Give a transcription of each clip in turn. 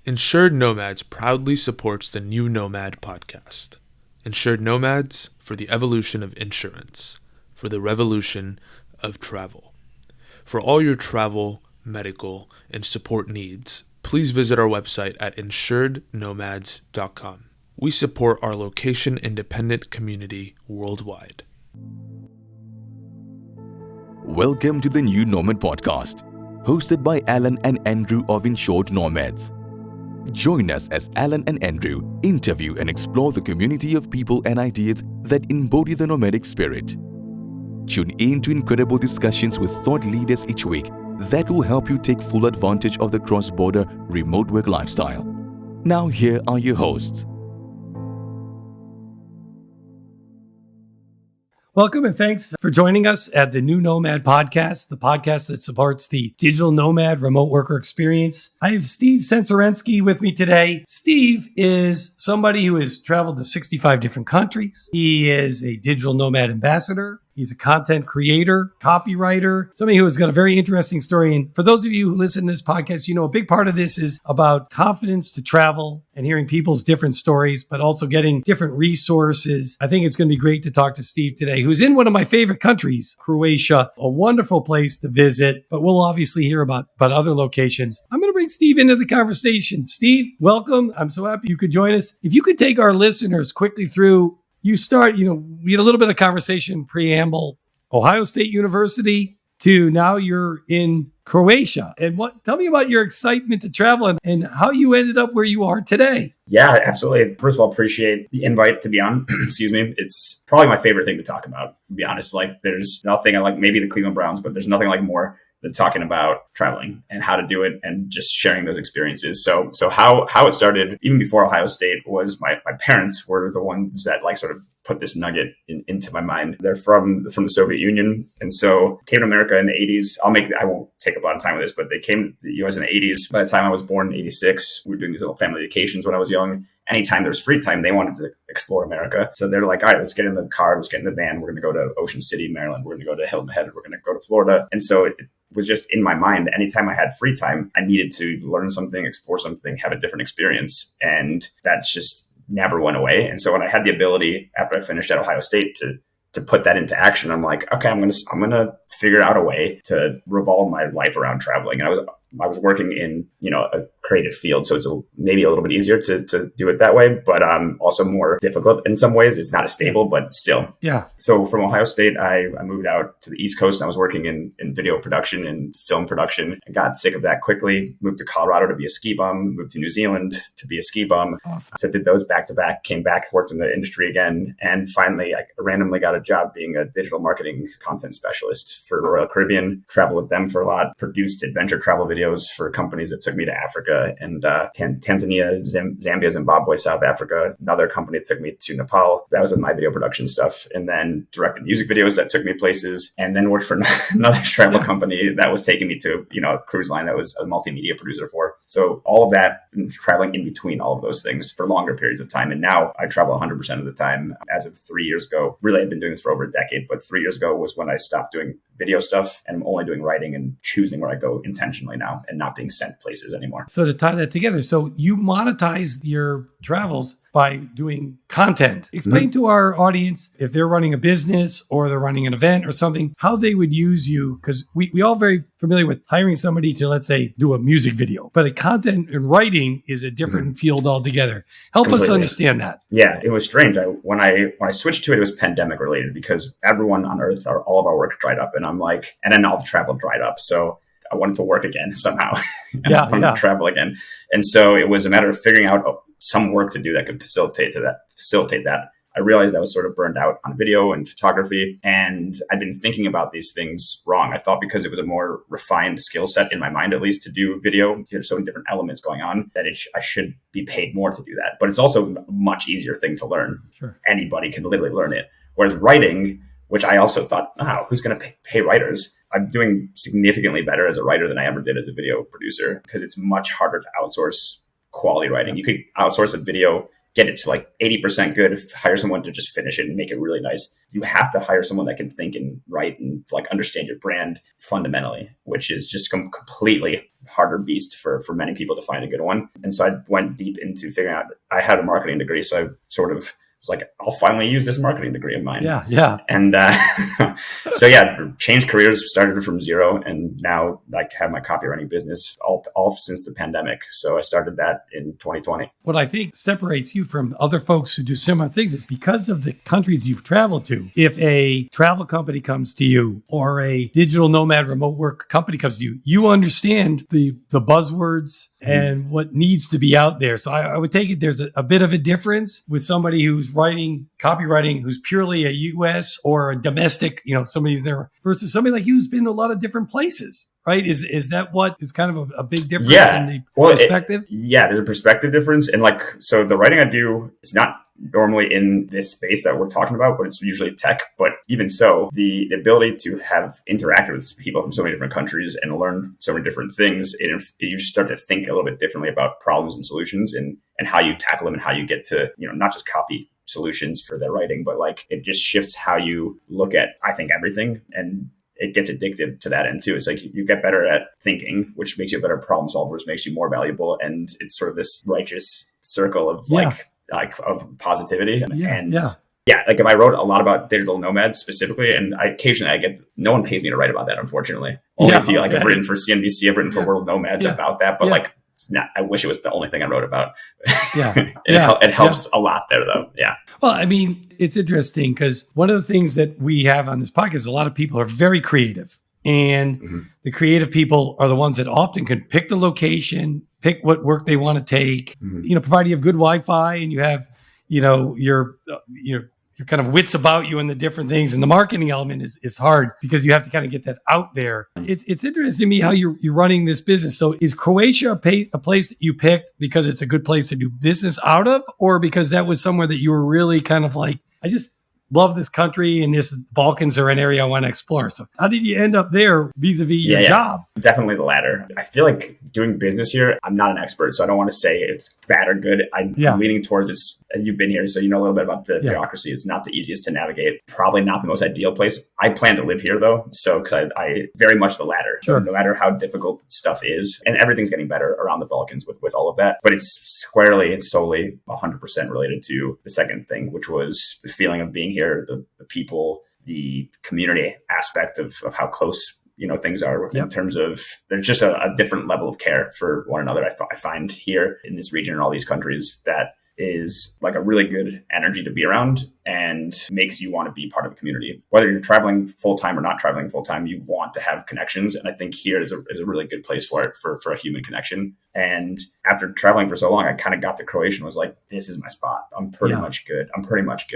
Insured Nomads proudly supports the new Nomad podcast. Insured Nomads for the evolution of insurance, for the revolution of travel. For all your travel, medical, and support needs, please visit our website at insurednomads.com. We support our location-independent community worldwide. Welcome to the new Nomad podcast, hosted by Allen and Andrew of Insured Nomads. Join us as Allen and Andrew interview and explore the community of people and ideas that embody the nomadic spirit. Tune in to incredible discussions with thought leaders each week that will help you take full advantage of the cross-border remote work lifestyle. Now here are your hosts. Welcome and thanks for joining us at the new Nomad podcast, the podcast that supports the digital nomad remote worker experience. I have Steve Tsentserensky with me today. Steve is somebody who has traveled to 65 different countries. He is a digital nomad ambassador. He's a content creator, copywriter, somebody who has got a very interesting story. And for those of you who listen to this podcast, you know, a big part of this is about confidence to travel and hearing people's different stories, but also getting different resources. I think it's going to be great to talk to Steve today, who's in one of my favorite countries, Croatia, a wonderful place to visit, but we'll obviously hear about other locations. I'm going to bring Steve into the conversation. Steve, welcome. I'm so happy you could join us. If you could take our listeners quickly through, we had a little bit of conversation preamble, Ohio State University to now you're in Croatia. And tell me about your excitement to travel and how you ended up where you are today. Yeah, absolutely. First of all, appreciate the invite to be on. Excuse me. It's probably my favorite thing to talk about, to be honest. Like there's nothing I like, maybe the Cleveland Browns, but there's nothing like more than talking about traveling and how to do it and just sharing those experiences. So how it started, even before Ohio State, was my parents were the ones that like sort of put this nugget into my mind. They're from the Soviet Union. And so came to America in the 80s. I won't take up a lot of time with this, but they came to the US in the 80s. By the time I was born in 86, we were doing these little family vacations when I was young. Anytime there's free time, they wanted to explore America. So they're like, all right, let's get in the car. Let's get in the van. We're going to go to Ocean City, Maryland. We're going to go to Hilton Head. We're going to go to Florida. And so it was just in my mind. Anytime I had free time, I needed to learn something, explore something, have a different experience. And that's just never went away. And so when I had the ability after I finished at Ohio State to put that into action, I'm like, okay, I'm going to figure out a way to revolve my life around traveling. And I was working in, a creative field. So it's maybe a little bit easier to do it that way, but also more difficult in some ways. It's not as stable, but still. Yeah. So from Ohio State, I moved out to the East Coast and I was working in video production and film production. I got sick of that quickly, moved to Colorado to be a ski bum, moved to New Zealand to be a ski bum. Awesome. So I did those back to back, came back, worked in the industry again. And finally, I randomly got a job being a digital marketing content specialist for Royal Caribbean, traveled with them for a lot, produced adventure travel videos for companies that took me to Africa and Tanzania, Zambia, Zimbabwe, South Africa. Another company that took me to Nepal. That was with my video production stuff. And then directed music videos that took me places. And then worked for another travel company that was taking me to, a cruise line that was a multimedia producer for. So all of that, traveling in between all of those things for longer periods of time. And now I travel 100% of the time. As of 3 years ago, really I've been doing this for over a decade, but 3 years ago was when I stopped doing video stuff and I'm only doing writing and choosing where I go intentionally now and not being sent places anymore. So to tie that together, so you monetize your travels by doing content. Explain to our audience, if they're running a business or they're running an event or something, how they would use you. Because we all very familiar with hiring somebody to, let's say, do a music video. But a content and writing is a different field altogether. Help us understand that. Yeah, it was strange. When I switched to it, it was pandemic related because everyone on earth, all of our work dried up. And I'm like, and then all the travel dried up. So I wanted to work again somehow. And travel again. And so it was a matter of figuring out some work to do that could facilitate that. I realized I was sort of burned out on video and photography, and I'd been thinking about these things wrong. I thought because it was a more refined skill set in my mind, at least to do video, there's so many different elements going on that I should be paid more to do that. But it's also a much easier thing to learn. Sure. Anybody can literally learn it. Whereas writing, which I also thought, who's going to pay writers? I'm doing significantly better as a writer than I ever did as a video producer because it's much harder to outsource quality writing. You could outsource a video get it to like 80% good, hire someone to just finish it and make it really nice. You have to hire someone that can think and write and like understand your brand fundamentally, which is just completely harder beast for many people to find a good one. And so I went deep into figuring out, I had a marketing degree. So I sort of was like, I'll finally use this marketing degree of mine. Yeah. And so changed careers, started from zero, and now like have my copywriting business all since the pandemic. So I started that in 2020. What I think separates you from other folks who do similar things is because of the countries you've traveled to. If a travel company comes to you or a digital nomad remote work company comes to you, you understand the buzzwords and what needs to be out there. So I would take it there's a bit of a difference with somebody who's writing copywriting, who's purely a US or a domestic, somebody who's there versus somebody like you who's been to a lot of different places, right? Is that what is kind of a big difference in the perspective? There's a perspective difference. And like, so the writing I do is not normally in this space that we're talking about, but it's usually tech. But even so, the ability to have interacted with people from so many different countries and learn so many different things, you start to think a little bit differently about problems and solutions and how you tackle them and how you get to, not just copy solutions for their writing, but like it just shifts how you look at, I think, everything. And it gets addictive to that end too. It's like you get better at thinking, which makes you a better problem solver, which makes you more valuable. And it's sort of this righteous circle of of positivity. Like if I wrote a lot about digital nomads specifically, and occasionally I get, no one pays me to write about that, unfortunately. Only if you I've written for CNBC, I've written for World Nomads about that, but like, I wish it was the only thing I wrote about. It helps a lot there though. Yeah. Well, I mean, it's interesting because one of the things that we have on this podcast is a lot of people are very creative. And the creative people are the ones that often can pick the location, pick what work they want to take, provided you have good Wi-Fi and you have, your kind of wits about you and the different things. And the marketing element is hard because you have to kind of get that out there. It's interesting to me how you're running this business. So is Croatia a place that you picked because it's a good place to do business out of, or because that was somewhere that you were really kind of like, I just love this country and this Balkans are an area I want to explore. So how did you end up there vis-a-vis your job? Definitely the latter. I feel like doing business here, I'm not an expert, so I don't want to say it's bad or good. I'm leaning towards it's, you've been here, so you know a little bit about the bureaucracy. It's not the easiest to navigate. Probably not the most ideal place. I plan to live here though. So, because I very much the latter. Sure. So no matter how difficult stuff is, and everything's getting better around the Balkans with all of that, but it's squarely and solely 100% related to the second thing, which was the feeling of being here, the people, the community aspect of how close things are in terms of there's just a different level of care for one another. I find here in this region and all these countries that is like a really good energy to be around and makes you want to be part of a community. Whether you're traveling full-time or not traveling full-time, you want to have connections. And I think here is a really good place for it, for a human connection. And after traveling for so long, I kind of got to Croatia and was like, this is my spot. I'm pretty much good.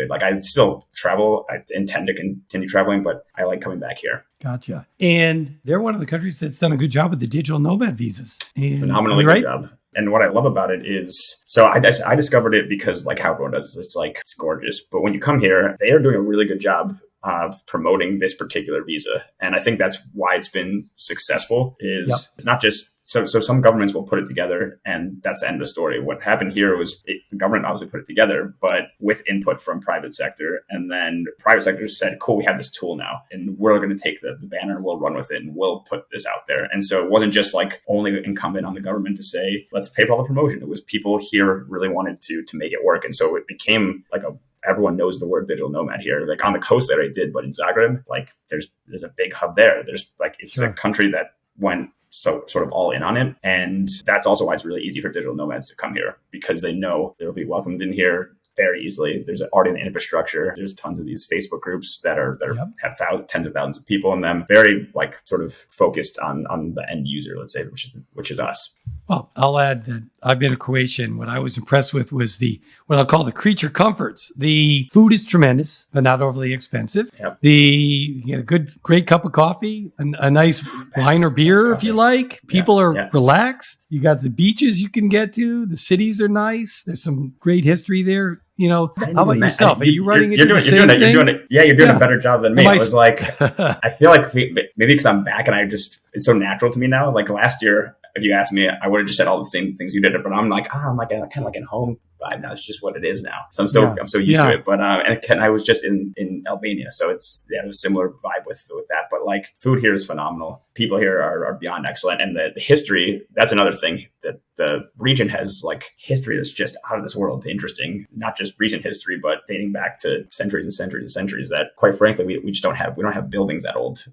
Like I still travel. I intend to continue traveling, but I like coming back here. Gotcha. And they're one of the countries that's done a good job with the digital nomad visas. Phenomenally good job. And what I love about it is, so I discovered it because like how everyone does, it's gorgeous. But when you come here, they are doing a really good job of promoting this particular visa. And I think that's why it's been successful is it's not just, so some governments will put it together and that's the end of the story. What happened here was the government obviously put it together, but with input from private sector. And then private sector said, cool, we have this tool now and we're going to take the banner and we'll run with it and we'll put this out there. And so it wasn't just like only incumbent on the government to say, let's pay for all the promotion. It was people here really wanted to make it work. And so it became like everyone knows the word digital nomad here. Like on the coast that I did, but in Zagreb, like there's a big hub there. There's like, it's a country that went so sort of all in on it. And that's also why it's really easy for digital nomads to come here because they know they'll be welcomed in here very easily. There's already an infrastructure. There's tons of these Facebook groups that have tens of thousands of people in them. Very like sort of focused on the end user, let's say, which is us. Well, I'll add that I've been to Croatia and what I was impressed with was what I'll call the creature comforts. The food is tremendous, but not overly expensive. Yep. You get a great cup of coffee, a nice wine or beer if you like. People are relaxed. You got the beaches you can get to. The cities are nice. There's some great history there. How about yourself? Are you running into the same thing? You're doing a better job than me. I was like, I feel like maybe because I'm back and it's so natural to me now. Like last year, if you asked me, I would have just said all the same things you did, but I'm like, I'm like kind of like at home. vibe now. It's just what it is now. So I'm so used to it. But and I was just in Albania, so it's a similar vibe with that. But like food here is phenomenal. People here are beyond excellent, and the history. That's another thing that the region has, like history that's just out of this world interesting. Not just recent history, but dating back to centuries and centuries and centuries. That quite frankly we just don't have. We don't have buildings that old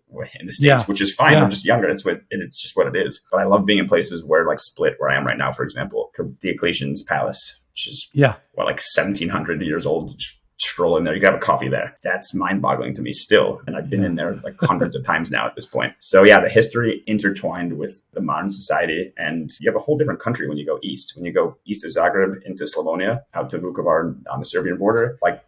in the States, which is fine. We're just younger. It's just what it is. But I love being in places where like Split, where I am right now, for example, Diocletian's Palace, which is like 1700 years old. Just stroll in there, you can have a coffee there. That's mind-boggling to me still, and I've been in there like hundreds of times now at this point. So the history intertwined with the modern society, and you have a whole different country when you go east. When you go east of Zagreb into Slavonia, out to Vukovar on the Serbian border, like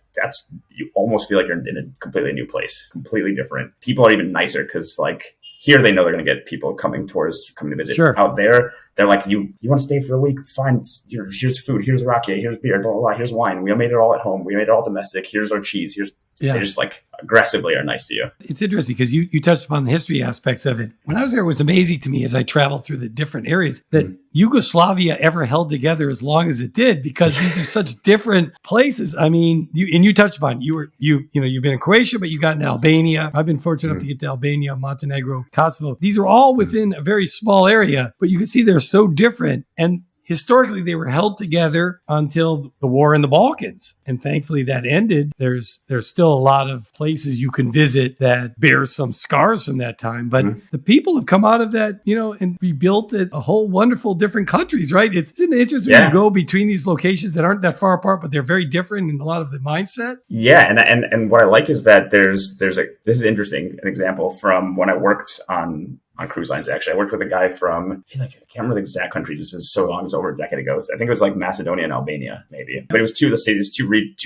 you almost feel like you're in a completely new place, completely different. People are even nicer because like here they know they're going to get people coming to visit. Sure. Out there, they're like, you want to stay for a week? Fine. Here's food. Here's rakia. Here's beer. Blah, blah, blah. Here's wine. We made it all at home. We made it all domestic. Here's our cheese. They just like aggressively are nice to you. It's interesting because you touched upon the history aspects of it. When I was there, it was amazing to me as I traveled through the different areas that Yugoslavia ever held together as long as it did, because these are such different places. I mean, you touched upon you've been in Croatia, but you got in Albania. I've been fortunate enough to get to Albania, Montenegro, Kosovo. These are all within a very small area, but you can see they're so different. And historically, they were held together until the war in the Balkans. And thankfully that ended. There's still a lot of places you can visit that bear some scars from that time. But the people have come out of that, and rebuilt a whole wonderful different countries, right? It's interesting to go between these locations that aren't that far apart, but they're very different in a lot of the mindset. Yeah. And what I like is that this is interesting, an example from when I worked on cruise lines. Actually, I worked with a guy from, I can't remember the exact country. This is so long. It was over a decade ago. I think it was like Macedonia and Albania, maybe. But it was two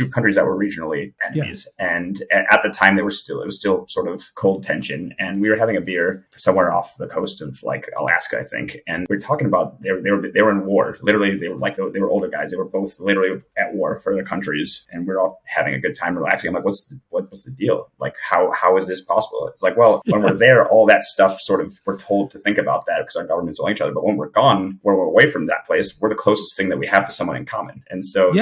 countries that were regionally enemies. Yeah. And at the time, it was still sort of cold tension. And we were having a beer somewhere off the coast of like Alaska, I think. And we were talking about they were in war. Literally, they were older guys. They were both literally at war for their countries, and we were all having a good time, relaxing. I'm like, what's the deal? Like, how is this possible? It's like, well, when we're there, all that stuff sort of, we're told to think about that because our governments don't like each other. But when we're gone, when we're away from that place, we're the closest thing that we have to someone in common. And so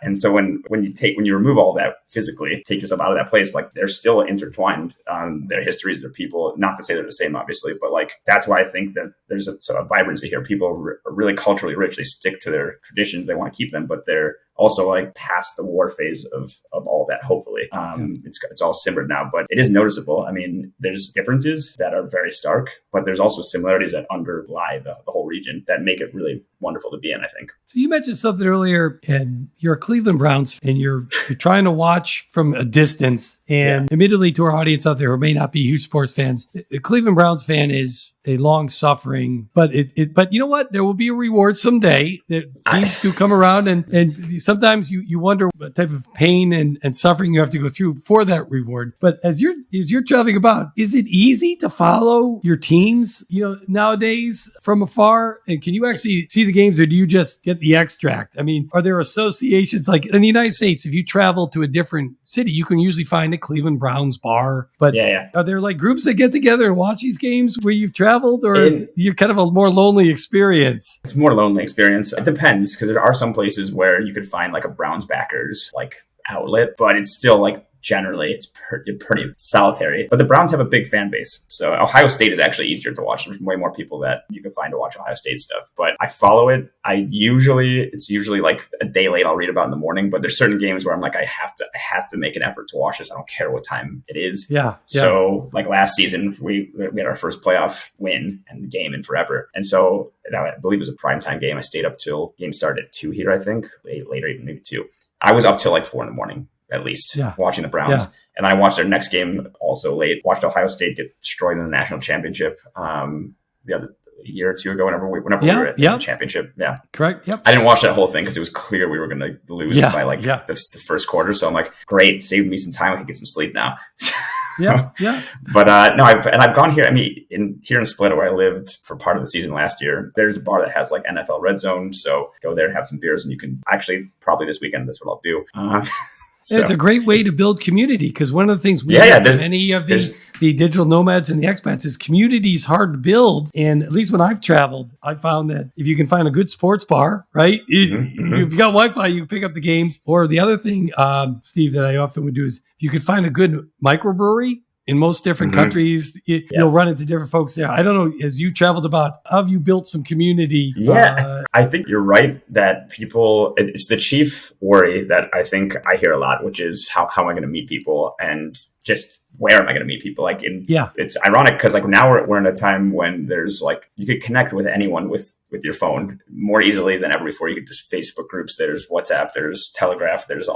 And so when you remove all that physically, take yourself out of that place, like they're still intertwined on their histories, their people. Not to say they're the same, obviously, but like that's why I think that there's a sort of vibrancy here. People are really culturally rich. They stick to their traditions. They want to keep them, but they're also like past the war phase of all that, hopefully. It's all simmered now, but it is noticeable. I mean, there's differences that are very stark, but there's also similarities that underlie the whole region that make it really wonderful to be in, I think. So you mentioned something earlier, and you're a Cleveland Browns, and you're trying to watch from a distance. And admittedly, to our audience out there who may not be huge sports fans, a Cleveland Browns fan is a long-suffering, but you know what? There will be a reward someday. Teams do come around, and sometimes you wonder what type of pain and suffering you have to go through for that reward. But as you're traveling about, is it easy to follow your teams, nowadays from afar? And can you actually see the games, or do you just get the extract? I mean, are there associations like in the United States? If you travel to a different city, you can usually find a Cleveland Browns bar. But are there like groups that get together and watch these games where you've traveled, or is you kind of a more lonely experience? It's a more lonely experience. It depends, because there are some places where you could find like a Browns backers like outlet, but it's still like generally it's pretty solitary. But the Browns have a big fan base. So Ohio State is actually easier to watch. There's way more people that you can find to watch Ohio State stuff. But I follow it. It's usually like a day late. I'll read about it in the morning. But there's certain games where I'm like, I have to make an effort to watch this. I don't care what time it is. Yeah. So like last season, we had our first playoff win and the game in forever. And so I believe it was a primetime game. I stayed up till game started at 2 here, I think. Later, even maybe 2. I was up till like 4 a.m. at least, watching the Browns. Yeah. And I watched their next game also late. Watched Ohio State get destroyed in the national championship the other year or two ago, whenever we were at the championship. Yeah. Correct. Yep. I didn't watch that whole thing because it was clear we were going to lose by the first quarter. So I'm like, great, saved me some time. I can get some sleep now. Yeah. But I've gone here. I mean, here in Split, where I lived for part of the season last year, there's a bar that has like NFL Red Zone. So go there and have some beers, and you can actually probably this weekend. That's what I'll do. So. It's a great way to build community, because one of the things we have in any of the digital nomads and the expats is community is hard to build. And at least when I've traveled, I found that if you can find a good sports bar, right? If you got Wi-Fi, you can pick up the games. Or the other thing, Steve, that I often would do is if you could find a good microbrewery, in most different countries, you'll run into different folks there. I don't know, as you traveled about, how have you built some community? Yeah, I think you're right that it's the chief worry that I think I hear a lot, which is how am I going to meet people and just where am I going to meet people? It's ironic because now we're in a time when there's you could connect with anyone with your phone more easily than ever before. You could just Facebook groups, there's WhatsApp, there's Telegraph, there's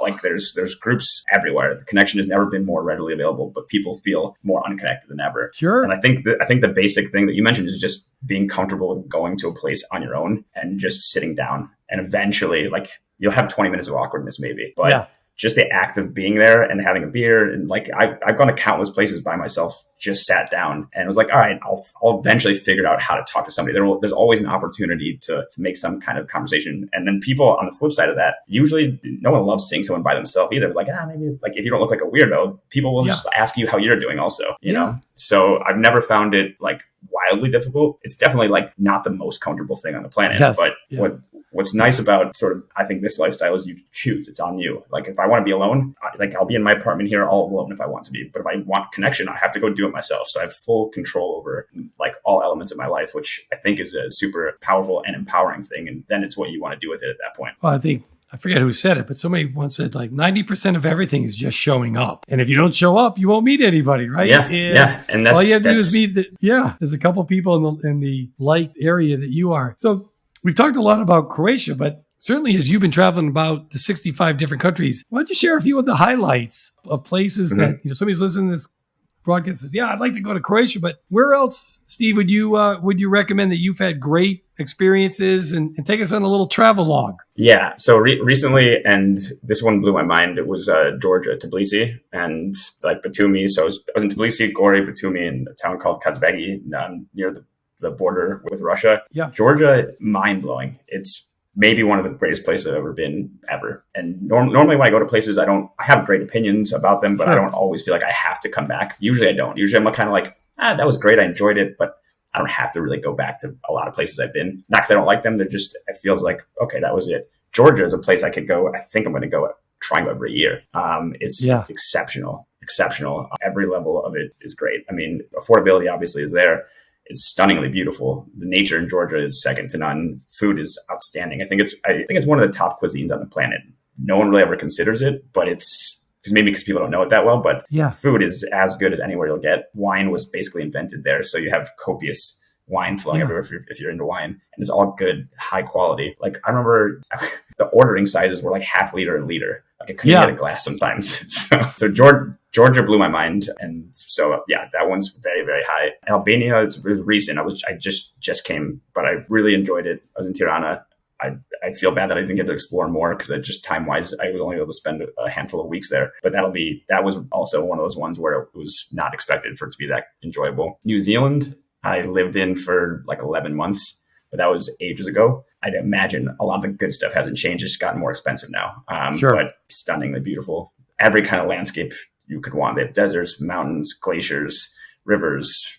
groups everywhere. The connection has never been more readily available, but people feel more unconnected than ever. Sure. And I think the basic thing that you mentioned is just being comfortable with going to a place on your own and just sitting down. And eventually, you'll have 20 minutes of awkwardness maybe, but just the act of being there and having a beer. And I've gone to countless places by myself, just sat down and was all right, I'll eventually figure out how to talk to somebody. There's always an opportunity to make some kind of conversation. And then people on the flip side of that, usually no one loves seeing someone by themselves either. Maybe if you don't look like a weirdo, people will just ask you how you're doing also, you know? So I've never found it wildly difficult. It's definitely not the most comfortable thing on the planet, but what's nice about I think this lifestyle is you choose. It's on you. If I want to be alone, I'll be in my apartment here all alone if I want to be. But if I want connection, I have to go do it myself. So I have full control over all elements of my life, which I think is a super powerful and empowering thing. And then it's what you want to do with it at that point. Well, I forget who said it, but somebody once said 90% of everything is just showing up. And if you don't show up, you won't meet anybody, right? Yeah. And that's all you have to do is meet there's a couple people in the light area that you are. So we've talked a lot about Croatia, but certainly as you've been traveling about the 65 different countries, why don't you share a few of the highlights of places that, somebody's listening to this broadcast says, I'd like to go to Croatia, but where else, Steve, would you recommend that you've had great experiences and take us on a little travel log? Yeah. So recently, and this one blew my mind, it was Georgia, Tbilisi, and Batumi. So I was in Tbilisi, Gori, Batumi, in a town called Kazbegi, near the border with Russia. Yeah. Georgia, mind-blowing. It's maybe one of the greatest places I've ever been ever. And normally when I go to places, I have great opinions about them, but I don't always feel like I have to come back. Usually I don't. Usually I'm kind of that was great. I enjoyed it, but I don't have to really go back to a lot of places I've been. Not because I don't like them. It feels okay, that was it. Georgia is a place I could go. I think I'm going to try and go every year. It's exceptional. Every level of it is great. I mean, affordability obviously is there. It's stunningly beautiful. The nature in Georgia is second to none. Food is outstanding. I think it's one of the top cuisines on the planet. No one really ever considers it, but it's because people don't know it that well. But food is as good as anywhere you'll get. Wine was basically invented there, so you have copious wine flowing everywhere if you're into wine, and it's all good, high quality. I remember the ordering sizes were half liter and liter. I couldn't get a glass sometimes. So Georgia blew my mind, and so that one's very, very high. Albania it was recent. I just came, but I really enjoyed it. I was in Tirana. I feel bad that I didn't get to explore more because just time wise, I was only able to spend a handful of weeks there. But that was also one of those ones where it was not expected for it to be that enjoyable. New Zealand, I lived in for 11 months, but that was ages ago. I'd imagine a lot of the good stuff hasn't changed. It's gotten more expensive now, but stunningly beautiful. Every kind of landscape you could want. They have deserts, mountains, glaciers, rivers,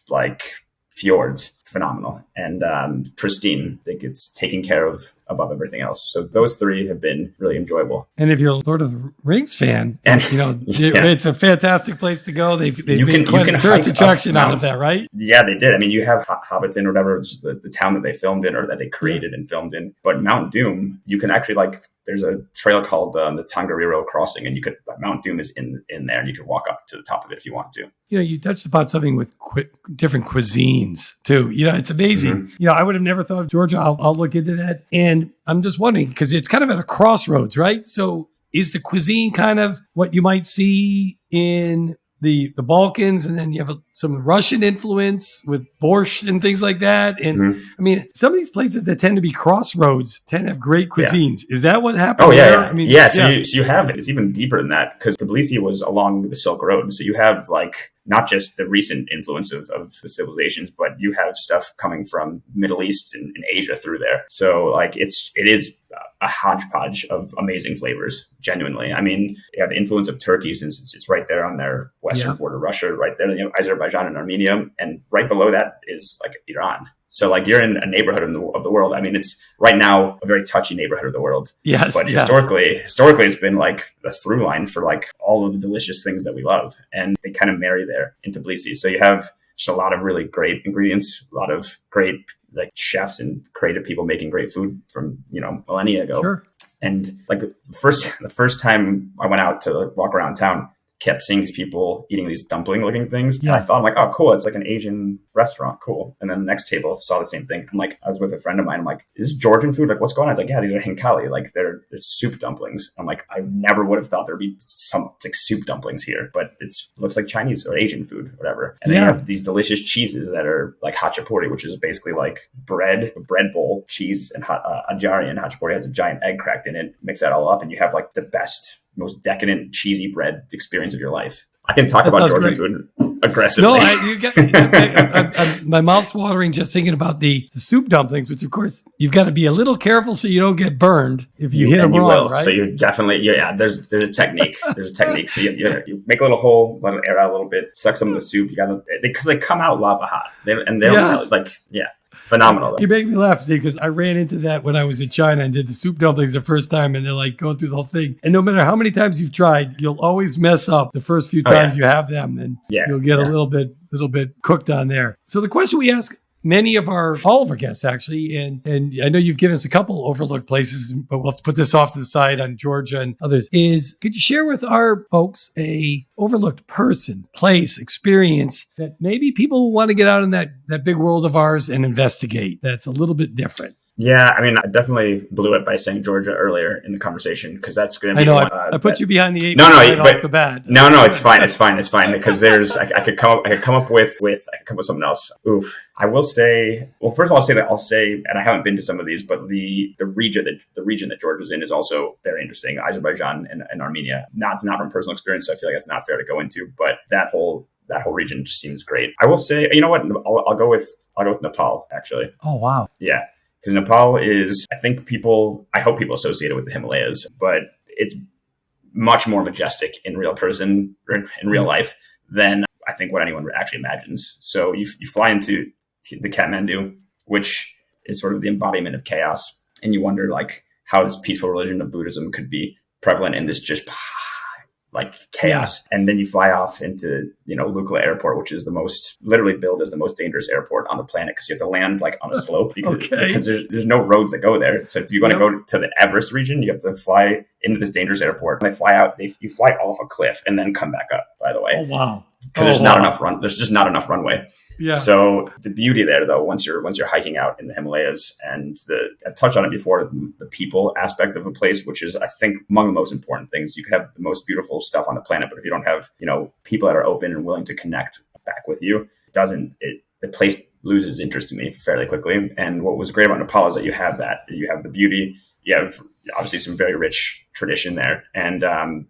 fjords. Phenomenal and pristine. I think it's taken care of above everything else. So those three have been really enjoyable. And if you're a Lord of the Rings fan, it's a fantastic place to go. They've made quite a tourist attraction out of that, right? Yeah, they did. I mean, you have Hobbiton or whatever, it's the town that they filmed in or that they created and filmed in. But Mount Doom, you can actually there's a trail called the Tongariro Crossing, and Mount Doom is in there, and you can walk up to the top of it if you want to. You touched upon something with different cuisines too. It's amazing. Mm-hmm. I would have never thought of Georgia. I'll look into that. And I'm just wondering, because it's kind of at a crossroads, right? So is the cuisine kind of what you might see in the Balkans, and then you have some Russian influence with borscht and things like that. And I mean, some of these places that tend to be crossroads tend to have great cuisines. Yeah. Is that what happened? Oh, yeah. I mean, so you have it. It's even deeper than that because Tbilisi was along the Silk Road. So you have not just the recent influence of the civilizations, but you have stuff coming from Middle East and Asia through there. So it is a hodgepodge of amazing flavors, genuinely. I mean, you have the influence of Turkey since it's right there on their western border, Russia, right there, Azerbaijan and Armenia. And right below that is like Iran. So like you're in a neighborhood of the world. I mean, it's right now a very touchy neighborhood of the world. Yes. But historically, it's been like the through line for like all of the delicious things that we love. And they kind of marry there in Tbilisi. So you have just a lot of really great ingredients, a lot of great like chefs and creative people making great food from, millennia ago. Sure. And like the first time I went out to walk around town, kept seeing these people eating these dumpling looking things. Yeah. And I thought, I'm like, oh, cool. It's like an Asian restaurant. Cool. And then the next table saw the same thing. I'm like, I was with a friend of mine. I'm like, is this Georgian food? Like, what's going on? It's like, yeah, these are hinkali. Like they're soup dumplings. I'm like, I never would have thought there'd be some like soup dumplings here, but it looks like Chinese or Asian food, whatever. And then you have these delicious cheeses that are like hachapuri, which is basically like a bread bowl, cheese, and ajari, and hachapuri has a giant egg cracked in it. Mix that all up and you have like the best, most decadent, cheesy bread experience of your life. I can talk about Georgian food aggressively. No, my mouth's watering just thinking about the soup dumplings, which of course you've got to be a little careful so you don't get burned if you hit them wrong, right? So you're definitely, there's a technique. There's a technique. So you make a little hole, let it air out a little bit, suck some of the soup. You got to, because they come out lava hot. They'll tell, phenomenal. You make me laugh, Steve, because I ran into that when I was in China and did the soup dumplings the first time, and they're like going through the whole thing. And no matter how many times you've tried, you'll always mess up the first few times you have them, and you'll get a little bit cooked on there. So the question we ask all of our guests actually, and I know you've given us a couple overlooked places, but we'll have to put this off to the side on Georgia and others, is could you share with our folks a overlooked person, place, experience that maybe people want to get out in that big world of ours and investigate that's a little bit different? Yeah, I mean, I definitely blew it by saying Georgia earlier in the conversation because that's going to be. I know. I put you behind the eight. Off the bat. No, it's fine. It's fine because I could come up with something else. Oof. I will say. Well, first of all, I'll say, and I haven't been to some of these, but the region that Georgia's in is also very interesting. Azerbaijan and Armenia. It's not from personal experience, so I feel like it's not fair to go into, but that whole region just seems great. I will say, you know what? I'll go with Nepal actually. Oh wow. Yeah. Because Nepal is, I hope people associate it with the Himalayas, but it's much more majestic in real life than I think what anyone actually imagines. So you fly into the Kathmandu, which is sort of the embodiment of chaos. And you wonder like how this peaceful religion of Buddhism could be prevalent in this just like chaos. And then you fly off into, Lukla Airport, which is literally billed as the most dangerous airport on the planet because you have to land like on a slope because there's no roads that go there. So if you want to go to the Everest region, you have to fly into this dangerous airport. When they fly out, you fly off a cliff and then come back up, by the way. Oh, wow. Because there's just not enough runway. Yeah. So the beauty there, though, once you're hiking out in the Himalayas, and I've touched on it before, the people aspect of the place, which is I think among the most important things. You could have the most beautiful stuff on the planet, but if you don't have people that are open and willing to connect back with you, the place loses interest to me fairly quickly. And what was great about Nepal is that you have the beauty. You have obviously some very rich tradition there. And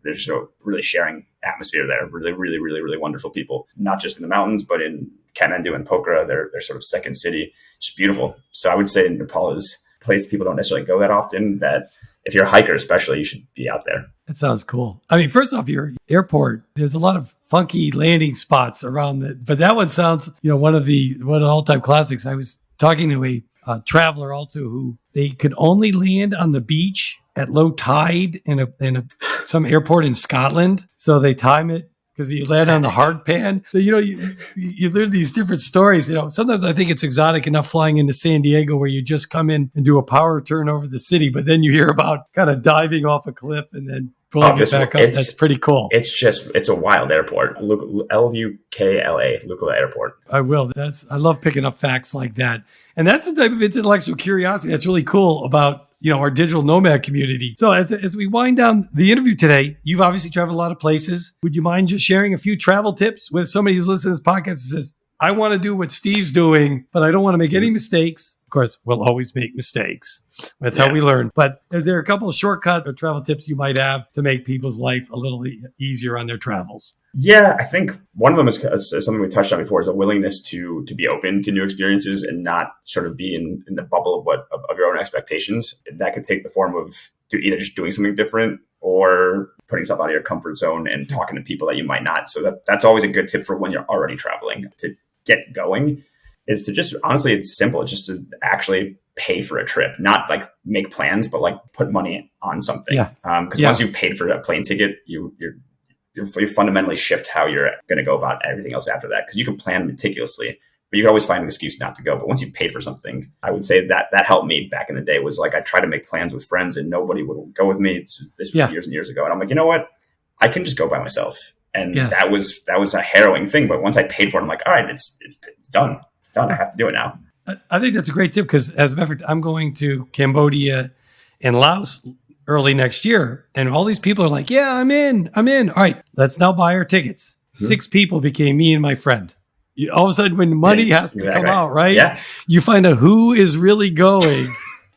there's a really sharing atmosphere there. Really, really, really, really wonderful people, not just in the mountains, but in Kathmandu and Pokhara, their sort of second city. It's beautiful. So I would say Nepal is a place people don't necessarily go that often, that if you're a hiker especially, you should be out there. That sounds cool. I mean, first off, your airport, there's a lot of funky landing spots around it, but that one sounds, one of the all-time classics. I was talking to a traveler also who they could only land on the beach at low tide in some airport in Scotland. So they time it because you land on the hard pan. So, you learn these different stories. Sometimes I think it's exotic enough flying into San Diego where you just come in and do a power turn over the city, but then you hear about kind of diving off a cliff and then pulling it back up. That's pretty cool. It's a wild airport. Lukla, Lukla Airport. I will. I love picking up facts like that. And that's the type of intellectual curiosity that's really cool about, our digital nomad community. So as we wind down the interview today, you've obviously traveled a lot of places. Would you mind just sharing a few travel tips with somebody who's listening to this podcast and says, I want to do what Steve's doing, but I don't want to make any mistakes. course, we'll always make mistakes. That's how we learn. But is there a couple of shortcuts or travel tips you might have to make people's life a little easier on their travels? Yeah, I think one of them is something we touched on before, is a willingness to be open to new experiences and not sort of be in the bubble of your own expectations. That could take the form of either just doing something different or putting yourself out of your comfort zone and talking to people that you might not. So that's always a good tip for when you're already traveling to get going, is to just, honestly, it's simple. It's just to actually pay for a trip, not like make plans, but like put money on something. Because once you've paid for that plane ticket, you fundamentally shift how you're going to go about everything else after that. Because you can plan meticulously, but you can always find an excuse not to go. But once you pay for something, I would say that helped me back in the day. Was like, I tried to make plans with friends and nobody would go with me. This was years and years ago. And I'm like, you know what? I can just go by myself. And that was a harrowing thing. But once I paid for it, I'm like, all right, it's done. It's done. I have to do it now. I think that's a great tip, because as a matter of fact, I'm going to Cambodia and Laos early next year. And all these people are like, yeah, I'm in. All right, let's now buy our tickets. 6 people became me and my friend. All of a sudden, when money has to come out, right? Yeah. You find out who is really going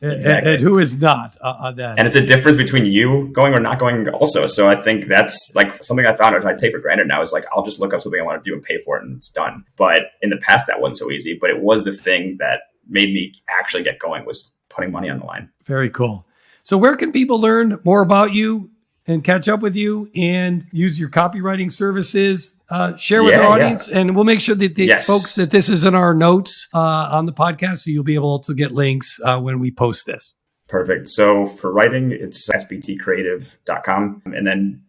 and who is not on that. And it's a difference between you going or not going also. So I think that's like something I found out I take for granted now, is like, I'll just look up something I want to do and pay for it and it's done. But in the past, that wasn't so easy. But it was the thing that made me actually get going, was putting money on the line. Very cool. So where can people learn more about you and catch up with you and use your copywriting services? Share with our audience, and we'll make sure that folks, that this is in our notes on the podcast, so you'll be able to get links when we post this. Perfect. So for writing, it's sbtcreative.com. And then,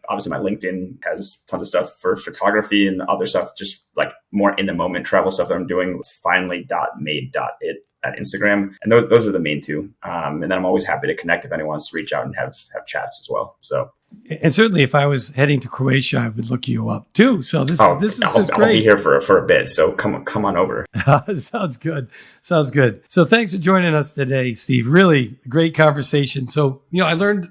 obviously my LinkedIn has tons of stuff for photography and other stuff, just like more in the moment travel stuff that I'm doing. It's finally.made.it at Instagram. And those are the main two. And then I'm always happy to connect if anyone wants to reach out and have chats as well. So. And certainly if I was heading to Croatia, I would look you up too. So this is just great. I'll be here for a bit. So come on over. Sounds good. So thanks for joining us today, Steve. Really great conversation. So, I learned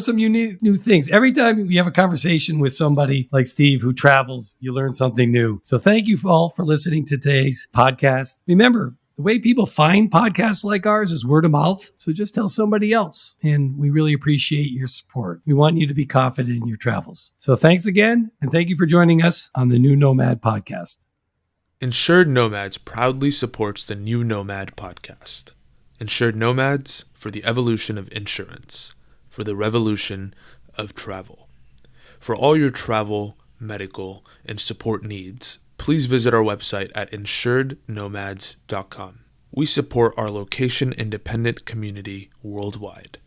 some new things. Every time you have a conversation with somebody like Steve who travels, you learn something new. So thank you all for listening to today's podcast. Remember, the way people find podcasts like ours is word of mouth. So just tell somebody else. And we really appreciate your support. We want you to be confident in your travels. So thanks again. And thank you for joining us on the New Nomad podcast. Insured Nomads proudly supports the New Nomad podcast. Insured Nomads, for the evolution of insurance, for the revolution of travel. For all your travel, medical, and support needs, please visit our website at insurednomads.com. We support our location-independent community worldwide.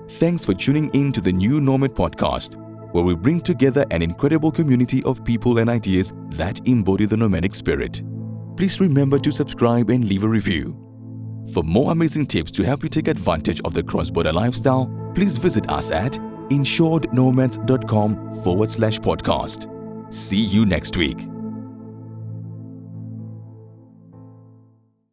Thanks for tuning in to the New Nomad podcast, where we bring together an incredible community of people and ideas that embody the nomadic spirit. Please remember to subscribe and leave a review. For more amazing tips to help you take advantage of the cross-border lifestyle, please visit us at insurednomads.com/podcast. See you next week.